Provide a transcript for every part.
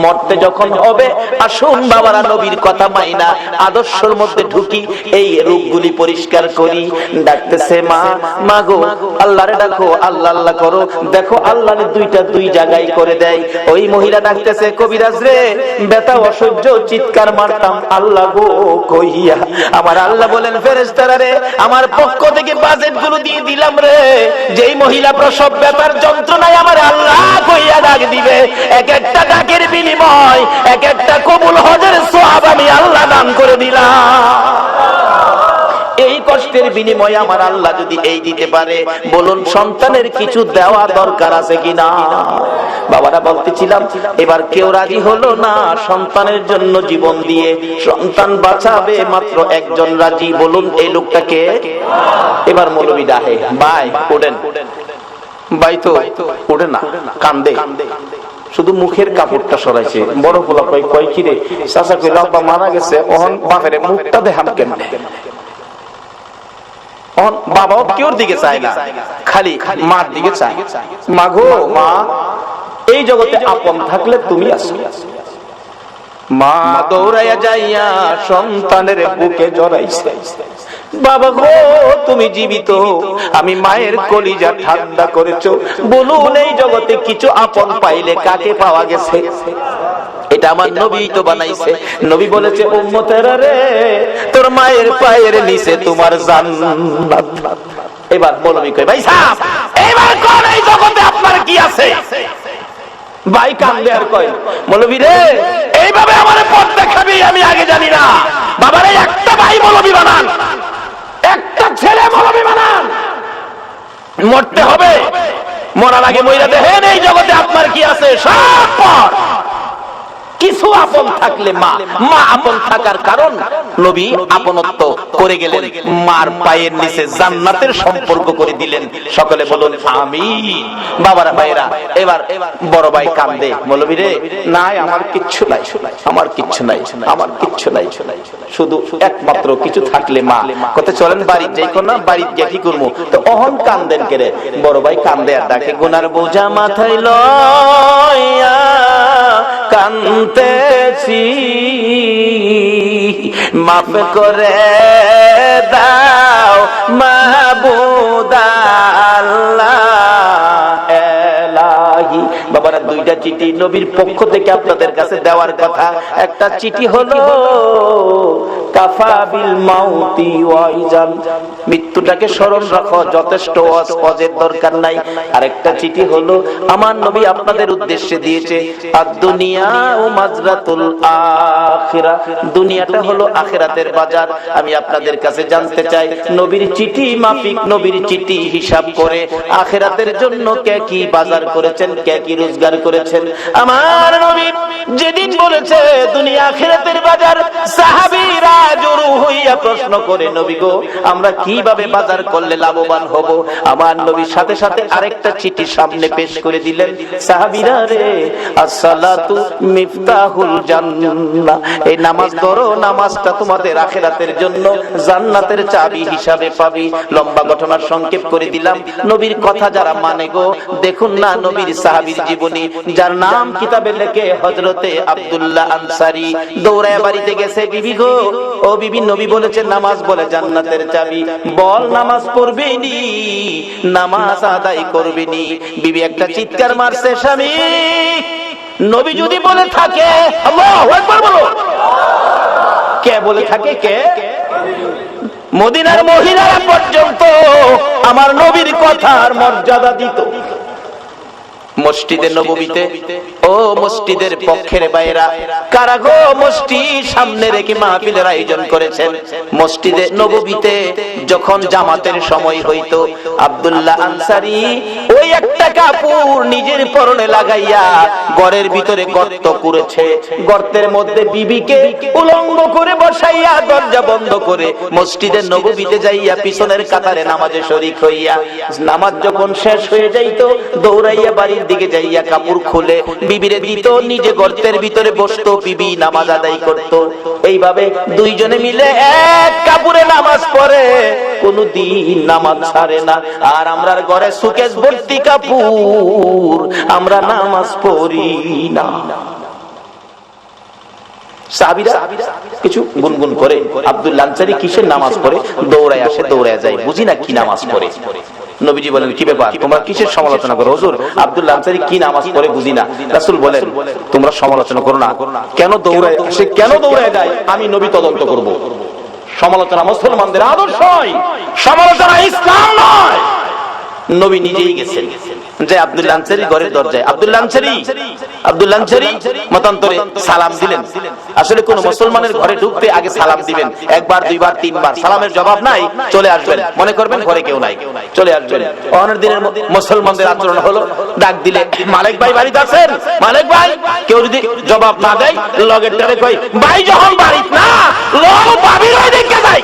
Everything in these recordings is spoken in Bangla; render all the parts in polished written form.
মরতে যখন হবে আসুন বাবারা নবীর কথা মাইনা আদর্শের মধ্যে ঢুকি, এই রূপগুলি পরিষ্কার করি। ডাকতেছে মা, মা গো আল্লাহরে ডাকো, আল্লাহ আল্লাহ করো। দেখো আল্লাহরে দুইটা দুই জায়গায় করে দেয়। ওই মহিলা ডাকতেছে কবিরাজ রে, ব্যথা অসহ্য চিৎকার মারতাম আল্লাহ গো কইয়া। আমার আল্লাহ বলেন ফেরেশতারা রে, আমার পক্ষ থেকে বাজেট গুলো দিয়ে দিলাম রে, যেই মহিলা প্রসব ব্যথার যন্ত্রণায় আমার আল্লাহ কইয়া ডাক দিবে, এক একটা ডাকের বিনিময় এক একটা কবুল হজের সওয়াব আমি আল্লাহ দান করে দিলাম। এই কষ্টের বিনিময়ে আমার আল্লাহ যদি এই দিতে পারে, বলুন সন্তানের কিছু দেওয়া দরকার আছে কিনা? বাবারা বলতেছিলাম এবার কেউ রাজি হলো না সন্তানের জন্য জীবন দিয়ে সন্তান বাঁচাবে, মাত্র একজন রাজি। বলুন এই লোকটাকে? এবার মৌলবী ডাহে, ভাই ওঠেন। ভাই তো ওঠে না, কান্দে, শুধু মুখের কাপড়টা সরাইছে। বড় পোলা কই কই কি রে? চাচা কইল আব্বা মারা গেছে, ওহন বাপের মুখটা দেখাম কেন? বাবাও কেউর দিকে চায় না, খালি মার দিকে চায়। মা গো মা, এই জগতে আপন থাকলে তুমি আছো। মা দৌড়াইয়া যাইয়া সন্তানের বুকে জড়াইছে, বাবা গো তুমি জীবিত, আমি মায়ের কলিজা ঠান্ডা করেছো। বলুন এই জগতে কিছু আপন পাইলে কাকে পাওয়া গেছে? এটা আমার নবী তো বানাইছে। নবী বলেছে উম্মতেরা রে, তোর মায়ের পায়ের নিচে তোমার জান্নাত। এবার মৌলবী কই ভাই সাহেব, এবার কোন এই জগতে আপনার কি আছে? ভাই কান্দে আর কয় মৌলবী রে, এইভাবে আমার পথ দেখাবি আমি আগে জানি না। বাবারে একটা ভাই মৌলবী বানান, একটা ছেলে মৌলবী বানান। মরতে হবে, মরার আগে মইরা দেখেন এই জগতে আপনার কি আছে। সব পর কিছু আপন থাকলে মা, মা আপন থাকার কারণ নবী আপনত্ব করে গেলেন, মার পায়ের নিচে জান্নাতের সম্পর্ক করে দিলেন। সকলে বলুন আমিন। বাবারা ভাইরা, এবার বড় ভাই কান্দে, মৌলবী রে নাই আমার কিচ্ছু নাই, আমার কিচ্ছু নাই, আমার কিচ্ছু নাই, শুধু একমাত্র কিছু থাকলে মা। কত চলেন বাড়ি যাই কোন, বাড়ি গিয়ে কি করবো? তো অহন কান্দেন কেরে? বড় ভাই কান্দে আর ডাকে গুনার বোঝা মাথায় লইয়া কান্দেছি, মাফ করে দাও মাহবুব আল্লাহ এলাহি। বাবারা দুইটা চিঠি নবীর পক্ষ থেকে আপনাদের কাছে দেওয়ার কথা। একটা চিঠি হলো কাফা বিল মাউতি ওয়াইজান, মৃত্যুটাকে স্মরণ রাখো, যথেষ্ট ওয়াজের দরকার নাই। আরেকটা চিঠি হলো আমার নবী আপনাদের উদ্দেশ্যে দিয়েছে আদ-দুনিয়া ও মাজরাতুল আখিরা, দুনিয়াটা হলো আখিরাতের বাজার। আমি আপনাদের কাছে জানতে চাই নবীর চিঠি মাফিক, নবীর চিঠি হিসাব করে আখিরাতের জন্য কে কি বাজার করেছেন, কে কি রোজগার করেছেন। আমার নবী যেদিন বলেছে দুনিয়া আখিরাতের বাজার, সাহাবীরা জড়ো হইয়া প্রশ্ন করে নবী গো আমরা কিভাবে বাজার করলে লাভবান হব? আমার নবীর সাথে সাথে আরেকটা চিঠি সামনে পেশ করে দিলেন, সাহাবীরা রে আসসালাতু মিফতাহুল জান্নাহ, এই নামাজ ধরো, নামাজটা তোমাদের আখিরাতের জন্য জান্নাতের চাবি হিসাবে পাবি। লম্বা ঘটনার সংক্ষেপ করে দিলাম। নবীর কথা যারা মানে গো, দেখুন না নবীর সাহাবীর জীবনী, যার নাম কিতাবে লেখে হযরতে আব্দুল্লাহ আনসারী, দৌড়ায় বাড়িতে গেছে, বিবি গো ও বিবি, নবী বলেছেন নামাজ বলে জান্নাতের চাবি, বল নামাজ পড়বি নি, নামাজ আদায় করবি নি। বিবি একটা চিৎকার মারছে, স্বামী নবী যদি বলে থাকে, আল্লাহু আকবার বলো, কে বলে থাকে? কে? মদিনার মহিলারা পর্যন্ত আমার নবীর কথার মর্যাদা দিত। মসজিদে নববীতে, ও মসজিদের পক্ষের বাইরা কারা গো মসজিদ সামনে রেখে মাহফিলের আয়োজন করেছেন? মসজিদে নববীতে যখন জামাতের সময় হইতো, আব্দুল্লাহ আনসারী ওই একটা কাপড় নিজের পরনে লাগাইয়া ঘরের ভিতরে গর্ত করেছে, গর্তের মধ্যে বিবিকে উলঙ্গ করে বসাইয়া দরজা বন্ধ করে মসজিদে নববীতে যাইয়া পিছনের কাতারে নামাজে শরীক হইয়া, নামাজ যখন শেষ হয়ে যাইতো দৌড়াইয়া বাড়ির দিকে যাইয়া কাপড় খুলে বিবিরে দিত, নিজে গর্তের ভিতরে বসতো, বিবি নামাজ আদায় করত। এইভাবে দুইজনে মিলে এক কাপড়ে নামাজ পড়ে, কোনদিন নামাজ ছাড়ে না। আর আমরার ঘরে সুকেশ ভর্তি কাপড়, আমরা নামাজ পড়ি না। সাহাবীরা কিছু গুনগুন করে আব্দুল্লাহ আনসারী কিসের নামাজ পড়ে, দৌড়ায় আসে দৌড়ায় যায়, বুঝি না কি নামাজ পড়ে। নবীজি বলেন কি ব্যাপার, তোমরা কিসের সমালোচনা করো? হুজুর আব্দুল্লাহ আনসারী কি নামাজ পড়ে বুঝি না। রাসূল বলেন তোমরা সমালোচনা করো না, কেন দৌড়ায় আসে কেন দৌড়ায় যায় আমি নবী তদন্ত করব। সমালোচনা মুসলমানদের আদর্শ নয়, সমালোচনা ইসলাম নয়। নবী নিজেই গেছেন যে আব্দুল্লাহ আনসারী ঘরের দরজায়, আব্দুল্লাহ আনসারী মতান্তরে সালাম দিলেন। আসলে কোন মুসলমানের ঘরে ঢুকতে আগে সালাম দিবেন, একবার দুইবার তিনবার, সালামের জবাব নাই চলে আসবেন, মনে করবেন ঘরে কেউ নাই, চলে আসবেন। অনেক দিনের মুসলমানদের আচরণ হলো ডাক দিলে মালিক ভাই বাড়িতে আছেন, মালিক ভাই, কেউ যদি জবাব না দেয় লগের টারে কই ভাই যখন বাড়িতে না লোক ভাবির ওই দিকে যায়,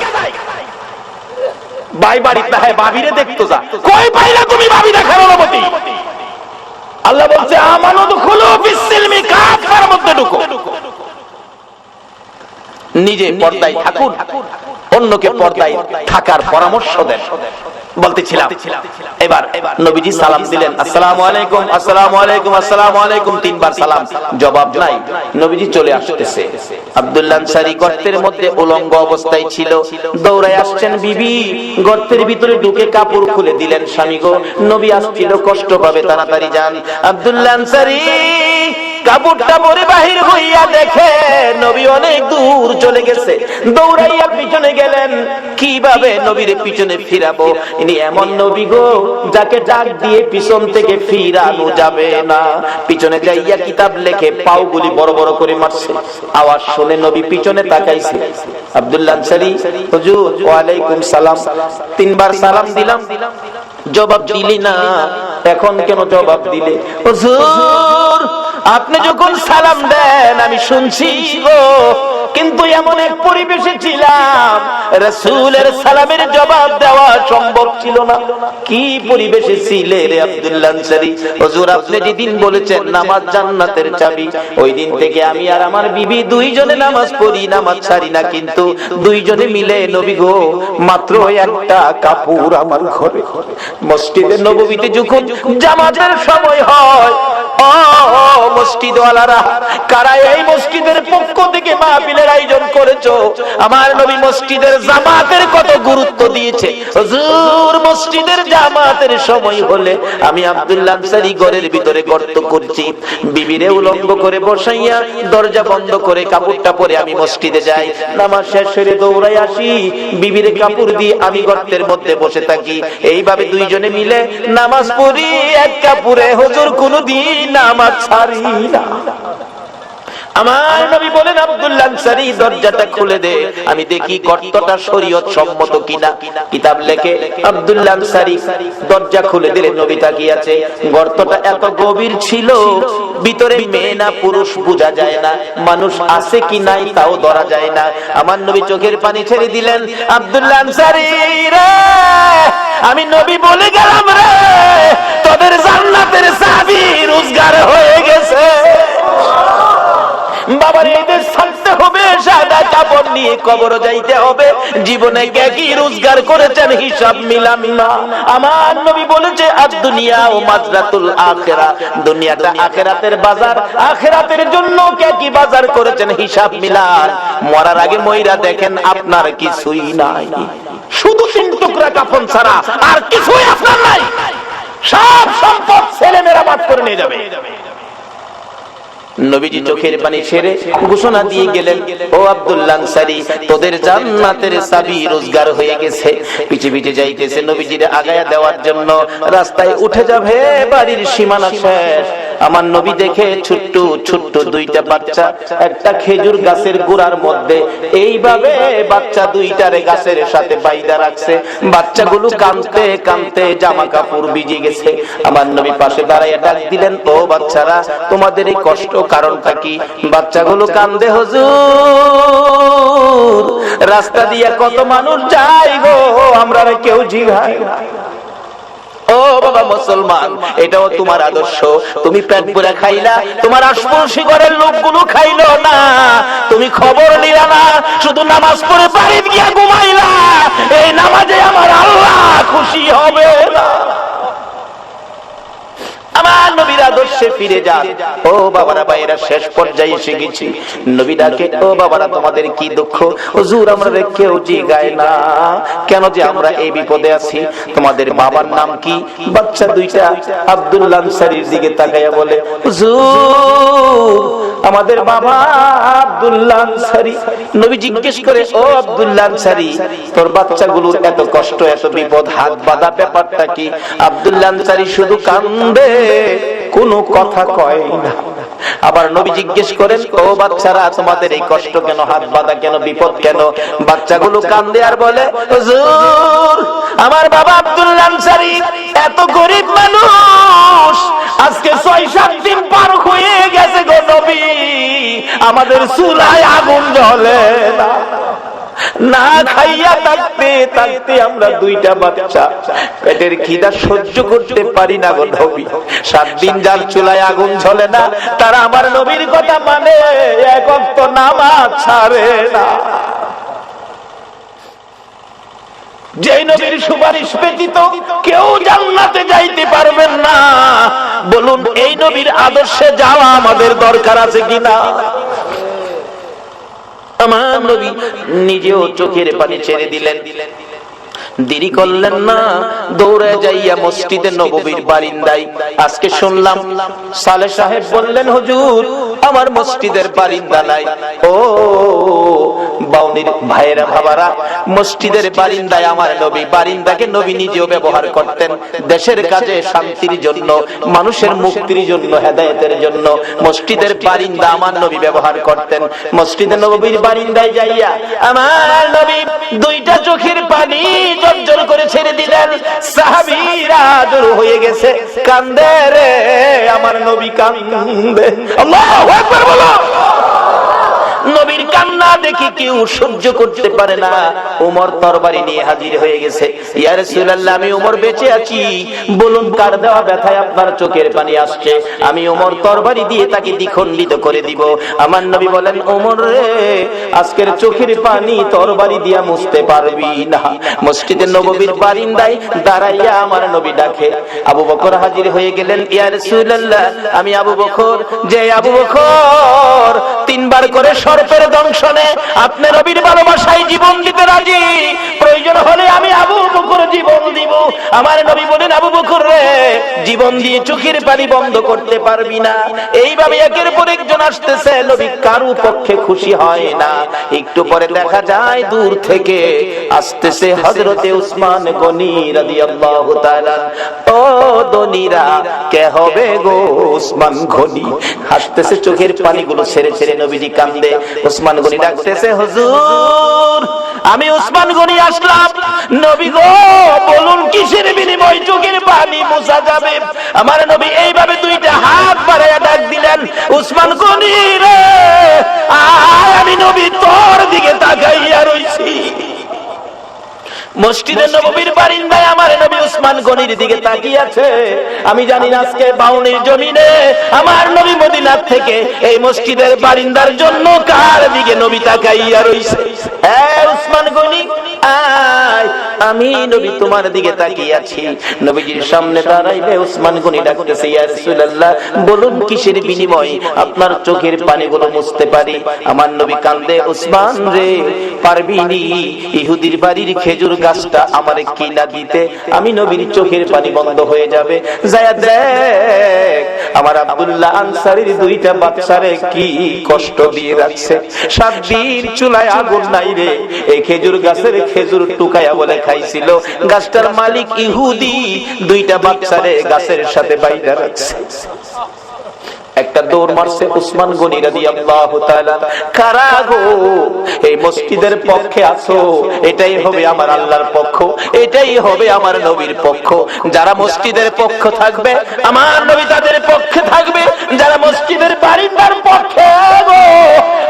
ভাই বাড়িতে না হয় ভাবিরে দেখতো যা, কই পাইলা তুমি ভাবি দেখার অনুমতি? আল্লাহ বলছে আমানু দুখুলু ফিস-সিলমি কাফার মধ্যে ঢুকো। নিজে পর্দায় থাকুন, অন্যকে পর্দায় থাকার পরামর্শ দেন। বলতেছিলাম এবার নবীজি সালাম দিলেন, আসসালামু আলাইকুম আসসালামু আলাইকুম আসসালামু আলাইকুম, তিনবার সালাম, জবাব নাই। নবীজি চলে আসতেছে, আব্দুল্লাহ আনসারী গর্তের মধ্যে উলঙ্গ অবস্থায় ছিল, দৌড়ায় আসছেন বিবি, গর্তের ভিতরে ঢুকে কাপড় খুলে দিলেন, স্বামী গো নবী আসছিল, কষ্ট পাবে, তাড়াতাড়ি যান। আব্দুল্লাহ আনসারী কাপড়টা পরে বাহির হইয়া দেখে নবী অনেক দূর চলে গেছে, দৌড়াইয়া পিছনে গেলেন, কিভাবে নবীর পিছনে ফিরাবো? ইনি এমন নবী গো যাকে ডাক দিয়ে পিছন থেকে ফিরানো যাবে না। পিছনে যাইয়া কিতাব লেখে পাওগুলি বড় বড় করে মারছে, আওয়াজ শুনে নবী পিছনে তাকাইছে। আব্দুল্লাহ আনসারী হুজুর ওয়া আলাইকুম সালাম, তিনবার সালাম দিলাম, জবাব দিলি না, এখন কেন জবাব দিলে? হুজুর আপনি যখন সালাম দেন আমি শুনছি গো, কিন্তু এমন এক পরিবেশে ছিলাম রাসূলের সালামের জবাব দেওয়া সম্ভব ছিল না। কি পরিবেশে ছিলে রে আব্দুল্লাহ আনসারী? হুজুর আপনি যেদিন বলেছেন নামাজ জান্নাতের চাবি, ওই দিন থেকে আমি আর আমার বিবি দুইজনে নামাজ পড়ি, নামাজ ছাড়ি না, কিন্তু দুইজনে মিলে নবী গো মাত্র একটা কাপড় আমার ঘরে। মসজিদে নববীতে যখন জামাতের সময় হয়, ও মসজিদওয়ালারা কারা এই মসজিদের পক্ষ থেকে মাহফিলের আয়োজন করেছো, আমার নবী মসজিদের জামাতের কত গুরুত্ব দিয়েছে। হুজুর মসজিদের জামাতের সময় হলে আমি আব্দুল্লাহ আনসারী ঘরের ভিতরে গর্ত করছি, বিবিরে উলঙ্গ করে বসাইয়া দরজা বন্ধ করে কাপড়টা পরে আমি মসজিদে যাই, নামাজ শেষ করে দৌড়াই আসি, বিবিরে কাপড় দিয়ে আমি গর্তের মধ্যে বসে থাকি, এইভাবে দুইজনে মিলে নামাজ পড়ি এক কাপড়ে। হুজুর কোনদিন নামাজ ছাড়ি না। আমার নবী বলেন আব্দুল্লাহ আনসারী দরজাটা খুলে দে, আমি দেখি গর্তটা শরীয়ত সম্মত কিনা। কিতাব লেখে আব্দুল্লাহ আনসারী দরজা খুলে দিলেন, নবী তাকিয়ে আছে, গর্তটা এত গভীর ছিল ভিতরে মেয়ে না পুরুষ বোঝা যায় না, মানুষ আছে কি নাই তাও ধরা যায় না। আমার নবী চোখের পানি ছেড়ে দিলেন, আব্দুল্লাহ আনসারী রে আমি নবী বলে গেলাম রে তোদের জান্নাতের চাবি রোজগার হয়ে গেছে। বাবার এই দেশ ছাড়তে হবে, সাদা কাপড় নিয়ে কবর যাইতে হবে, জীবনে কি রোজগার করেছেন হিসাব মিলাম না। আমার নবী বলেছে আদ-দুনিয়া ও মাজরাতুল আখিরা, দুনিয়াটা আখিরাতের বাজার, আখিরাতের জন্য কি বাজার করেছেন হিসাব মিলান। মরার আগে মইরা দেখেন আপনার কিছুই নাই, শুধু 3 টুকরা কাফন ছাড়া আর কিছুই আপনার নাই, সব সম্পদ ছেলেমেয়েরা বাদ করে নিয়ে যাবে। নবীজি চোখের পানি ছেড়ে ঘোষণা দিয়ে গেলেন, ও আব্দুল্লাহ আনসারী তোদের জান্নাতের চাবি রোজগার হয়ে গেছে। পিছে পিছে যাইতেছে নবীজির আগায়া দেওয়ার জন্য, রাস্তায় উঠে যাবে, বাড়ির সীমানা শেষ। আমার নবী দেখে ছোট্ট ছোট্ট 2টা বাচ্চা একটা খেজুর গাছের গোড়ার মধ্যে এইভাবে বাচ্চা 2টারে গাছের সাথে বাইদা রাখছে, বাচ্চাগুলো কাঁদতে কাঁদতে জামা কাপড় ভিজে গেছে। আমার নবী পাশে দাঁড়াইয়া ডাক দিলেন, ও বাচ্চারা তোমাদের এই কষ্ট কারণটা কি? বাচ্চাগুলো কান্দে, হুজুর রাস্তা দিয়ে কত মানুষ যায় গো, আমরা কেউ জিগায় না। ও বাবা মুসলমান, এটাও তোমার আদর্শ, তুমি পেট পুরা খাইলা, তোমার আশপাশে ঘরের লোকগুলো খাইলো না, তুমি খবর নিলা না, শুধু নামাজ পড়ে বাড়িতে গিয়া ঘুমাইলা, এই নামাজে আমার আল্লাহ খুশি হবে না। আমার নবীর আদর্শে ফিরে যান। ও বাবারা ভাইরা, শেষ পর্যায়ে এসে গেছি। নবী ডাকে, ও বাবারা তোমাদের কি দুঃখ? হুজুর আমরা কেউ জিগায় না কেন যে আমরা এই বিপদে আছি। তোমাদের বাবার নাম কি? বাচ্চা দুইটা আব্দুল্লাহ আনসারীর দিকে তাকাইয়া বলে, হুজুর আমাদের বাবা আব্দুল্লাহ আনসারী। নবী জিজ্ঞেস করে, ও আব্দুল্লাহ আনসারী তোর বাচ্চাগুলোর এত কষ্ট এত বিপদ, হাত বাঁধা ব্যাপারটা কি? আব্দুল্লাহ আনসারী শুধু কান্দে, কোনো কথা কয় না। আবার নবী জিজ্ঞেস করেন, ও বাচ্চারা তোমাদের এই কষ্ট কেন, হাত বাঁধা কেন, বিপদ কেন? বাচ্চাগুলো কান্দে আর বলে, হুজুর আমার বাবা আব্দুল্লাহ আনসারী এত গরিব মানুষ, আজকে 6-7 দিন পার হয়ে গেছে গো নবী, আমাদের চুলায় আগুন জ্বলে না, না খাইয়া থাকতে থাকতে আমরা দুইটা বাচ্চা পেটের খিদা সহ্য করতে পারি না গো নবী। 7 দিন যার চুলায় আগুন জ্বলে না, তারা আমার নবীর কথা মানে, এক ওয়াক্ত নামাজ ছাড়ে না। যে নবীর সুপারিশ ব্যতীত কেউ জান্নাতে যাইতে পারবেন না, বলুন এই নবীর আদর্শে যাওয়া আমাদের দরকার আছে কিনা? আমার নবী নিজেও চোখের পানি ছেড়ে দিলেন, দেরি করলেন না, দৌড়ে যাইয়া মসজিদে নববীর বারিন্দায়। আজকে শুনলাম সালেহ সাহেব বললেন, হুজুর আমার মসজিদের বারিন্দা নাই। ও বাউনির ভাইয়েরা বাবারা, মসজিদের বারিন্দায় আমার নবী, বারিন্দাকে নবী নিজেও ব্যবহার করতেন দেশের কাজে, শান্তির জন্য, মানুষের মুক্তির জন্য, হেদায়েতের জন্য। মসজিদের বারিন্দা আমার নবী ব্যবহার করতেন। মসজিদে নববীর বারিন্দায় যাইয়া আমার নবী দুইটা চোখের পানি জল করে ছেড়ে দিলেন। সাহাবীরা জড়ো হয়ে গেছে, কান্দে রে আমার নবী কান্দে। আল্লাহু আকবার বলো। নবীর কান্না দেখি কেউ সহ্য করতে পারে না। ওমর তরবারি নিয়ে হাজির হয়ে গেছে। ইয়া রাসূলুল্লাহ আমি ওমর বেঁচে আছি, বলুন কার দেওয়া ব্যথায় আপনার চোখের পানি আসছে, আমি ওমর তরবারি দিয়ে তাকে দ্বিখণ্ডিত করে দিব। আমার নবী বলেন, ওমর রে আজকের চোখের পানি তরবারি দিয়া মুছতে পারবি না। মসজিদে নববীর বারিন্দায় দাঁড়াইয়া আমার নবী ডাকে। আবু বকর হাজির হয়ে গেলেন। ইয়া রাসূলুল্লাহ আমি আবু বকর, যে আবু বকর 3 বার করে সর্পের দংশনে আপনি নবীর ভালোবাসায় জীবন দিতে রাজি, প্রয়োজন হলে আমি আবু বকর জীবন দিব। আমার নবী বলেন, আবু বকর রে জীবন দিয়ে চোখের পানি বন্ধ করতে পারবি না। এইভাবে একের পর একজন আসতেছে, নবী কারো পক্ষে খুশি হয় না। একটু পরে দেখা যায় দূর থেকে আসতেছে হযরতে উসমান গনি রাদিয়াল্লাহু তাআলা। ও দনিরা কে হবে গো উসমান গনি? হাসতেছে, চোখের পানিগুলো ছেড়ে ছেড়ে নবীজি কান্দে। উসমান গনি ডাকতেছে, হুজুর আমি উসমান গনি আসলাম। নবী গো বলুন কিসের বিনিময়ে চোখের পানি মোছা যাবে? আমার নবী এইভাবে দুইটা হাত বাড়াইয়া ডাক দিলেন, উসমান গনি রে আমি নবী তোর দিকে তাকাইয়া রইছি। মসজিদে নববীর বারিন্দায় আমার নবী উসমান গনির দিকে তাকিয়ে আছে। আমি জানি না আজকে বাউনির জমিনে আমার নবী মদিনা থেকে এই মসজিদের বারিন্দার জন্য কার দিকে নবী তাকাইয়া রইছে। হ্যাঁ উসমান গনি আয়, আমি নবী তোমার দিকে তাকিয়ে আছি। নবীজির সামনে দাঁড়াইলে উসমান গনি ডাকতেছে, ইয়া রাসূলুল্লাহ বলুন কিসের বিনিময়ে আপনার চোখের পানিগুলো মুছতে পারি? আমার নবী কান্দে, উসমান রে পারবি নি ইহুদির বাড়ির খেজুর গাছটা আমারে কিনা দিতে, আমি নবীর চোখের পানি বন্ধ হয়ে যাবে। যায়া দেখ আমার আব্দুল্লাহ আনসারীর দুইটা বাচ্চারে কি কষ্ট দিয়ে রাখছে। 7 দিন চুলায় আগুন নাই রে, এই খেজুর গাছের খেজুর টুকায়া বলে খাইছিল। গাছটার মালিক ইহুদি, দুইটা বাচ্চারে গাছের সাথে বাইধা রাখছে। একটা দৌড় মারছে উসমান গনি রাদিয়াল্লাহু তাআলা। কারা গো এই মসজিদের পক্ষে আছো? এটাই হবে আমার আল্লাহর পক্ষ, এটাই হবে আমার নবীর পক্ষ। যারা মসজিদের পক্ষ থাকবে আমার নবী তাদের পক্ষে থাকবে, যারা মসজিদের বারিন্দার পক্ষে গো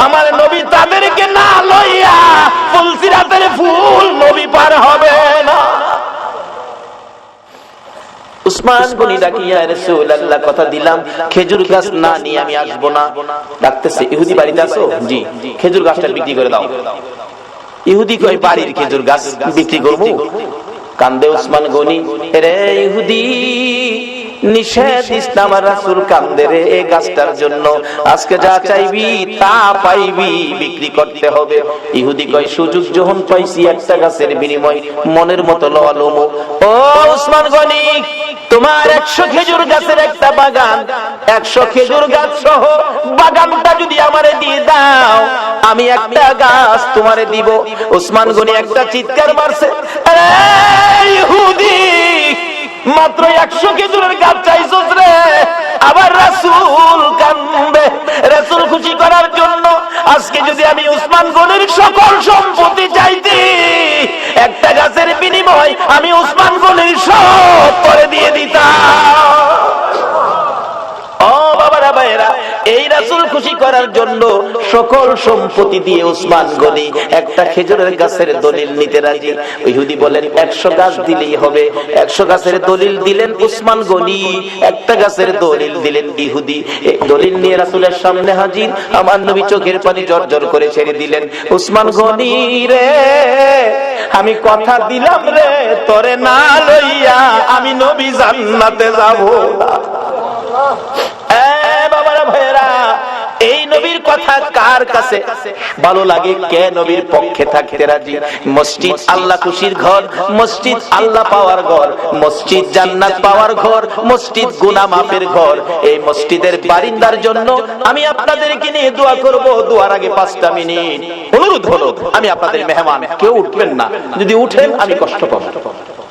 আমার নবী তাদেরকে না লইয়া ফুলসিরাতের ফুল নবী পার হবে না। উসমান গনি ডাকি, ইয়া রাসূলুল্লাহ কথা দিলাম খেজুর গাছ না নিয়ে আমি আসবো না। ডাকতেছে, ইহুদি বাড়িতে আছো? জি। খেজুর গাছটা বিক্রি করে দাও। ইহুদি কই বাড়ির খেজুর গাছ বিক্রি করবো? কান্দে উসমান গনি, রে ইহুদি নিষেধ ইসলাম আর রাসূল কান্দে রে এই গাছটার জন্য, আজকে যা চাইবি তা পাইবি, বিক্রি করতে হবে। ইহুদি কয় সুযোগ যখন পাইছি একটা গাছের বিনিময় মনের মতো লওয়ালমু। ও ওসমান গনি, তোমার 100 খেজুর গাছের একটা বাগান, 100 খেজুর গাছ সহ বাগানটা যদি আমারে দিয়ে দাও, আমি একটা গাছ তোমারে দিব। ওসমান গনি একটা চিৎকার মারছে, আরে ইহুদি, মাত্র 100 খেজুরের গাছ চাইছস রে, আবার রাসূল কান্দে। রাসূল খুশি করার জন্য আজকে যদি আমি ওসমান গনির সকল সম্পত্তি চাইতি, একটা গাছের বিনিময় আমি ওসমান গনির সব করে দিয়ে দিতাম। ও বাবারা ভাইরা, এই রাসূল খুশি করার জন্য সকল সম্পত্তি দিয়ে ওসমান গনি একটা খেজুরের গাছের দলিল নিতে রাজি। ইহুদি বলেন 100 গাছ দিলেই হবে। 100 গাছের দলিল দিলেন ওসমান গনি, একটা গাছের দলিল দিলেন ইহুদি। এই দলিল নিয়ে রাসূলের সামনে হাজির। আমার নবী চোখের পানি জর্জর করে ছেড়ে দিলেন, ওসমান গনি রে, আমি কথা দিলাম রে, তোরে না লইয়া আমি নবী জান্নাতে যাব না। বাবারা ভাইরা, এই নবীর কথা কার কাছে ভালো লাগে? কে নবীর পক্ষে থাকতে রাজি? মসজিদ আল্লাহ খুশির ঘর, মসজিদ আল্লাহ পাওয়ার ঘর, মসজিদ জান্নাত পাওয়ার ঘর, মসজিদ গুনাহ মাফের ঘর। এই মসজিদের বারিন্দার জন্য আমি আপনাদেরকে নিয়ে দোয়া করব। দোয়ার আগে 5টা মিনিট অনুরোধ হলো, আমি আপনাদের মেহমান, কেউ উঠবেন না, যদি উঠেন আমি কষ্ট পাবো।